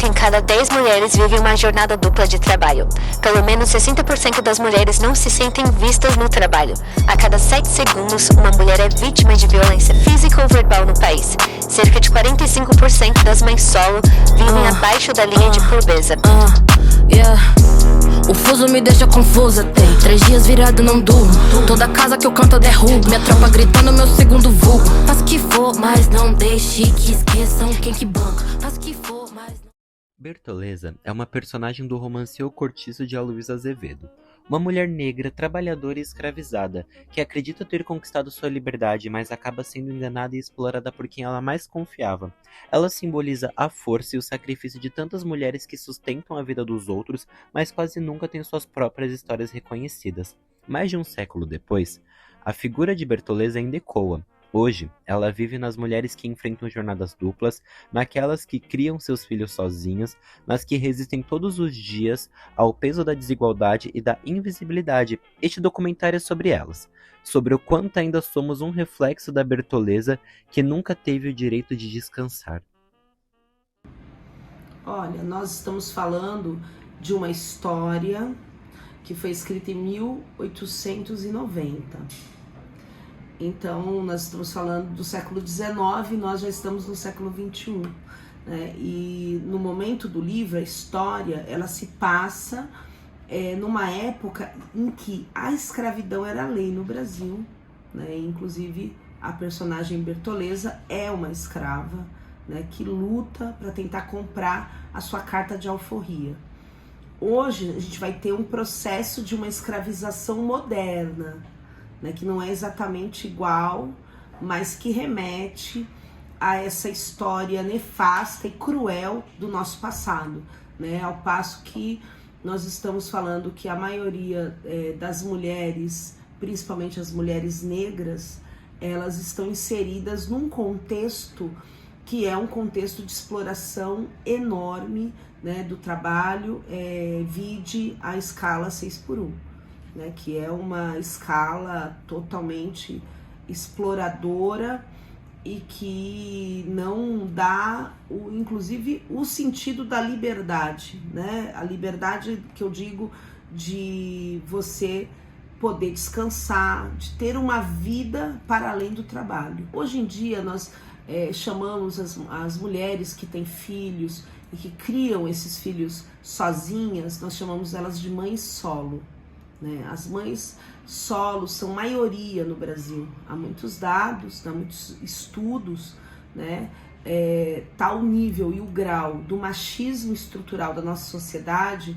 8 em cada 10 mulheres vivem uma jornada dupla de trabalho. Pelo menos 60% das mulheres não se sentem vistas no trabalho. A cada 7 segundos, uma mulher é vítima de violência física ou verbal no país. Cerca de 45% das mães solo vivem abaixo da linha de pobreza. O fuso me deixa confusa. Tem 3 dias virado, não durmo. Toda casa que eu canto eu derrubo. Minha tropa gritando meu segundo vulgo. Faz o que for, mas não deixe que esqueçam quem que banca. Faz o que for, mas... Bertoleza é uma personagem do romance O Cortiço de Aloysio Azevedo. Uma mulher negra, trabalhadora e escravizada, que acredita ter conquistado sua liberdade, mas acaba sendo enganada e explorada por quem ela mais confiava. Ela simboliza a força e o sacrifício de tantas mulheres que sustentam a vida dos outros, mas quase nunca têm suas próprias histórias reconhecidas. Mais de um século depois, a figura de Bertoleza ainda ecoa. Hoje, ela vive nas mulheres que enfrentam jornadas duplas, naquelas que criam seus filhos sozinhas, nas que resistem todos os dias ao peso da desigualdade e da invisibilidade. Este documentário é sobre elas, sobre o quanto ainda somos um reflexo da Bertoleza que nunca teve o direito de descansar. Olha, nós estamos falando de uma história que foi escrita em 1890. Então, nós estamos falando do século XIX, nós já estamos no século XXI. Né? E no momento do livro, a história, ela se passa numa época em que a escravidão era lei no Brasil. Né? Inclusive, a personagem Bertoleza é uma escrava, né, que luta para tentar comprar a sua carta de alforria. Hoje, a gente vai ter um processo de uma escravização moderna, né, que não é exatamente igual, mas que remete a essa história nefasta e cruel do nosso passado, né, ao passo que nós estamos falando que a maioria das mulheres, principalmente as mulheres negras, elas estão inseridas num contexto que é um contexto de exploração enorme, né, do trabalho, vide a escala 6x1. Né, que é uma escala totalmente exploradora e que não dá, inclusive, o sentido da liberdade, né? A liberdade que eu digo de você poder descansar, de ter uma vida para além do trabalho. Hoje em dia nós chamamos as mulheres que têm filhos e que criam esses filhos sozinhas, nós chamamos elas de mães solo. Né? As mães solo são maioria no Brasil. Há muitos dados, há muitos estudos, né? Tal o nível e o grau do machismo estrutural da nossa sociedade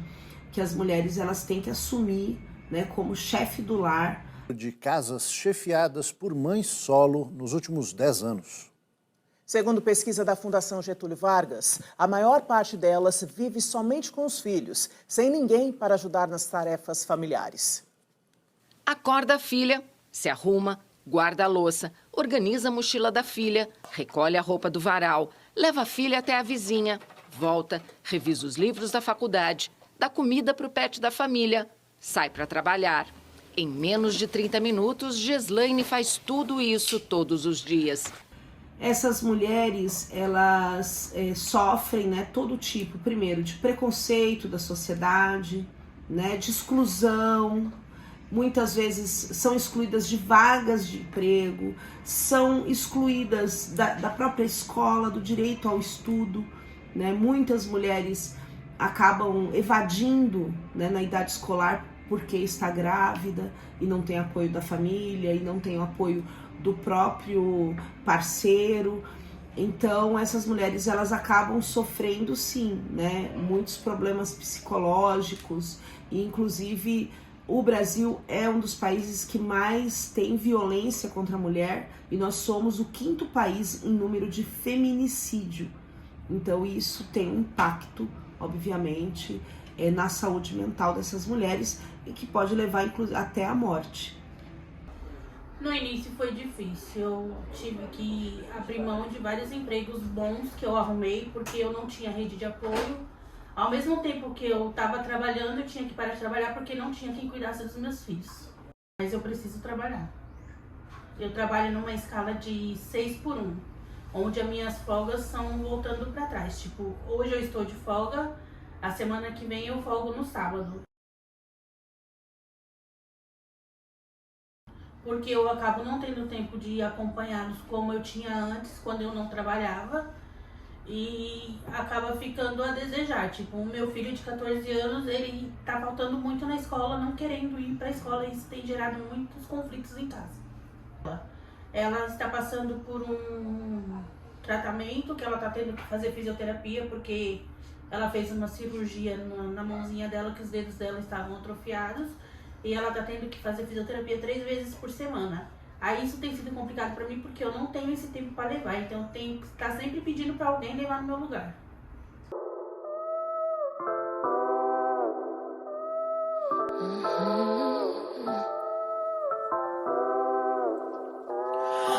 que as mulheres elas têm que assumir, né, como chefe do lar. De casas chefiadas por mães solo nos últimos 10 anos. Segundo pesquisa da Fundação Getúlio Vargas, a maior parte delas vive somente com os filhos, sem ninguém para ajudar nas tarefas familiares. Acorda a filha, se arruma, guarda a louça, organiza a mochila da filha, recolhe a roupa do varal, leva a filha até a vizinha, volta, revisa os livros da faculdade, dá comida para o pet da família, sai para trabalhar. Em menos de 30 minutos, Geslaine faz tudo isso todos os dias. Essas mulheres, elas sofrem, né, todo tipo, primeiro, de preconceito da sociedade, né, de exclusão, muitas vezes são excluídas de vagas de emprego, são excluídas da própria escola, do direito ao estudo, né, muitas mulheres acabam evadindo, né, na idade escolar porque está grávida e não tem apoio da família e não tem o apoio do próprio parceiro. Então essas mulheres elas acabam sofrendo sim, né, muitos problemas psicológicos e inclusive o Brasil é um dos países que mais tem violência contra a mulher e nós somos o 5º país em número de feminicídio. Então isso tem um impacto, obviamente, na saúde mental dessas mulheres e que pode levar inclusive até a morte. No início foi difícil, eu tive que abrir mão de vários empregos bons que eu arrumei porque eu não tinha rede de apoio. Ao mesmo tempo que eu estava trabalhando, eu tinha que parar de trabalhar porque não tinha quem cuidasse dos meus filhos. Mas eu preciso trabalhar. Eu trabalho numa escala de 6x1. onde as minhas folgas são voltando para trás. Tipo, hoje eu estou de folga, a semana que vem eu folgo no sábado. Porque eu acabo não tendo tempo de acompanhá-los como eu tinha antes, quando eu não trabalhava. E acaba ficando a desejar. Tipo, o meu filho de 14 anos, ele tá faltando muito na escola, não querendo ir pra escola. E isso tem gerado muitos conflitos em casa. Ela está passando por um tratamento que ela tá tendo que fazer fisioterapia, porque ela fez uma cirurgia na mãozinha dela, que os dedos dela estavam atrofiados. E ela tá tendo que fazer fisioterapia 3 vezes por semana. Aí isso tem sido complicado pra mim, porque eu não tenho esse tempo pra levar. Então eu tenho que estar sempre pedindo pra alguém levar no meu lugar.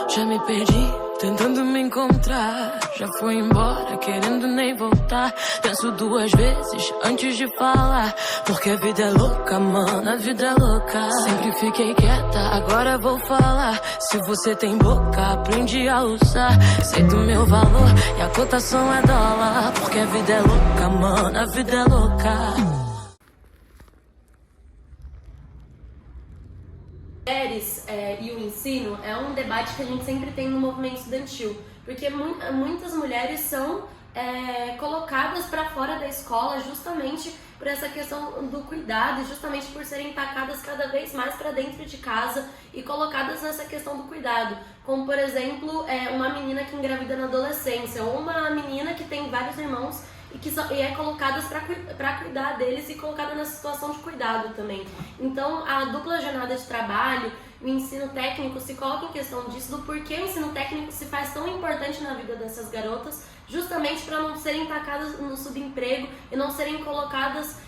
Já me perdi, tentando me encontrar. Já fui embora, querendo nem voltar. Penso 2 vezes antes de falar, porque a vida é louca, mano, a vida é louca. Sempre fiquei quieta, agora vou falar. Se você tem boca, aprende a usar. Sei do meu valor e a cotação é dólar, porque a vida é louca, mano, a vida é louca. Mulheres e o ensino é um debate que a gente sempre tem no movimento estudantil, porque muitas mulheres são colocadas para fora da escola justamente por essa questão do cuidado, justamente por serem tacadas cada vez mais para dentro de casa e colocadas nessa questão do cuidado, como por exemplo uma menina que engravida na adolescência, ou uma menina que tem vários irmãos e é colocadas para cuidar deles e colocada nessa situação de cuidado também. Então, a dupla jornada de trabalho, o ensino técnico se coloca em questão disso, do porquê o ensino técnico se faz tão importante na vida dessas garotas, justamente para não serem tacadas no subemprego e não serem colocadas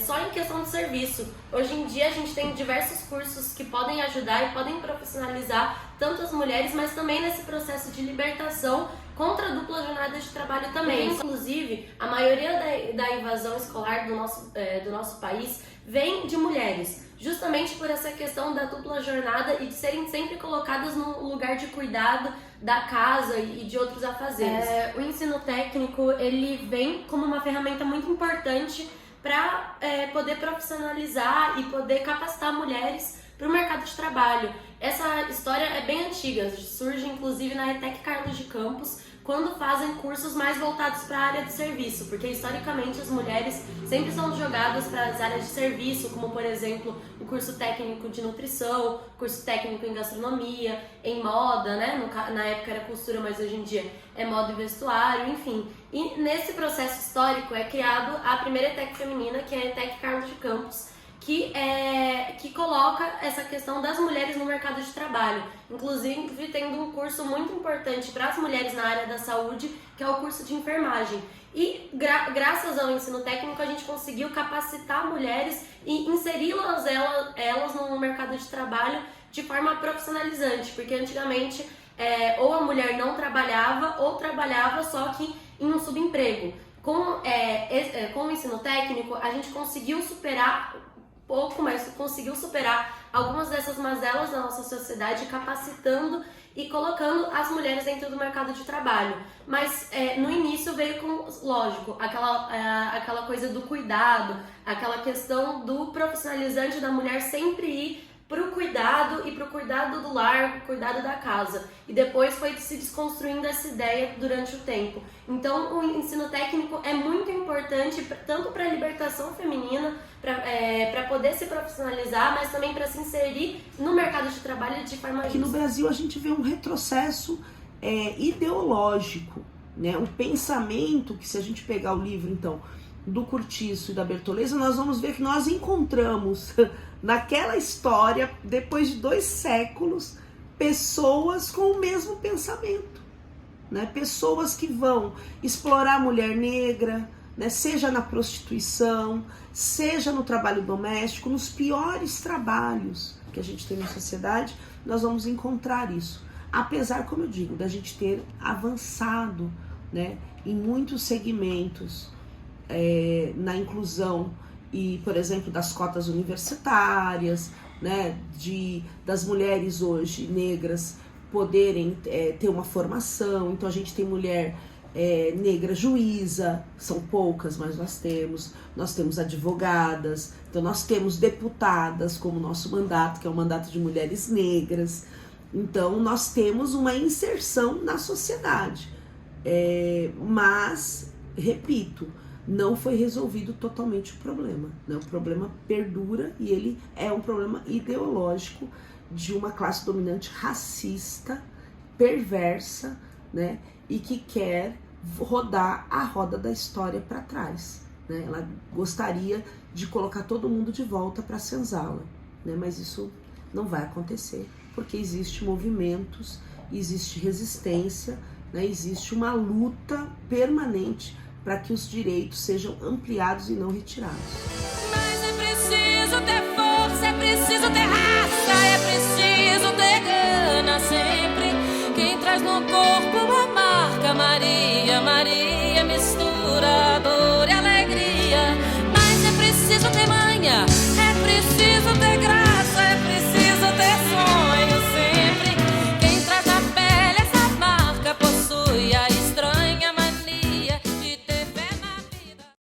só em questão de serviço. Hoje em dia a gente tem diversos cursos que podem ajudar e podem profissionalizar tanto as mulheres, mas também nesse processo de libertação contra a dupla jornada de trabalho também. Inclusive, a maioria da evasão escolar do nosso país vem de mulheres, justamente por essa questão da dupla jornada e de serem sempre colocadas no lugar de cuidado da casa e de outros afazeres. O ensino técnico, ele vem como uma ferramenta muito importante para poder profissionalizar e poder capacitar mulheres para o mercado de trabalho. Essa história é bem antiga, surge inclusive na ETEC Carlos de Campos, quando fazem cursos mais voltados para a área de serviço, porque historicamente as mulheres sempre são jogadas para as áreas de serviço, como por exemplo o curso técnico de nutrição, curso técnico em gastronomia, em moda, né? Na época era costura, mas hoje em dia é moda e vestuário, enfim. E nesse processo histórico é criado a primeira ETEC feminina, que é a ETEC Carlos de Campos, que coloca essa questão das mulheres no mercado de trabalho, inclusive tendo um curso muito importante para as mulheres na área da saúde, que é o curso de enfermagem. E graças ao ensino técnico a gente conseguiu capacitar mulheres e inseri-las elas no mercado de trabalho de forma profissionalizante, porque antigamente ou a mulher não trabalhava ou trabalhava só que em um subemprego. Com o ensino técnico a gente conseguiu superar algumas dessas mazelas da nossa sociedade, capacitando e colocando as mulheres dentro do mercado de trabalho. Mas no início veio com, lógico, aquela coisa do cuidado, aquela questão do profissionalizante da mulher sempre ir para o cuidado e para o cuidado do lar, para o cuidado da casa. E depois foi se desconstruindo essa ideia durante o tempo. Então o ensino técnico é muito importante tanto para a libertação feminina, para poder se profissionalizar, mas também para se inserir no mercado de trabalho de forma justa. Aqui no Brasil a gente vê um retrocesso ideológico, né? Um pensamento que, se a gente pegar o livro então do Curtiço e da Bertoleza, nós vamos ver que nós encontramos naquela história, depois de 2 séculos, pessoas com o mesmo pensamento, né? Pessoas que vão explorar a mulher negra, né? Seja na prostituição, seja no trabalho doméstico, nos piores trabalhos que a gente tem na sociedade, nós vamos encontrar isso. Apesar, como eu digo, da gente ter avançado, né, em muitos segmentos, na inclusão e, por exemplo, das cotas universitárias, né, das mulheres hoje negras poderem ter uma formação. Então a gente tem mulher negra juíza, são poucas, mas nós temos advogadas, então nós temos deputadas como nosso mandato, que é o mandato de mulheres negras. Então nós temos uma inserção na sociedade, mas, repito, não foi resolvido totalmente o problema, né? O problema perdura e ele é um problema ideológico de uma classe dominante racista, perversa, né? E que quer rodar a roda da história para trás, né? Ela gostaria de colocar todo mundo de volta para a senzala, né? Mas isso não vai acontecer, porque existe movimentos, existe resistência, né? Existe uma luta permanente para que os direitos sejam ampliados e não retirados. Mas é preciso ter força, é preciso ter raça, é preciso ter gana sempre. Quem traz no corpo a marca Maria, Maria.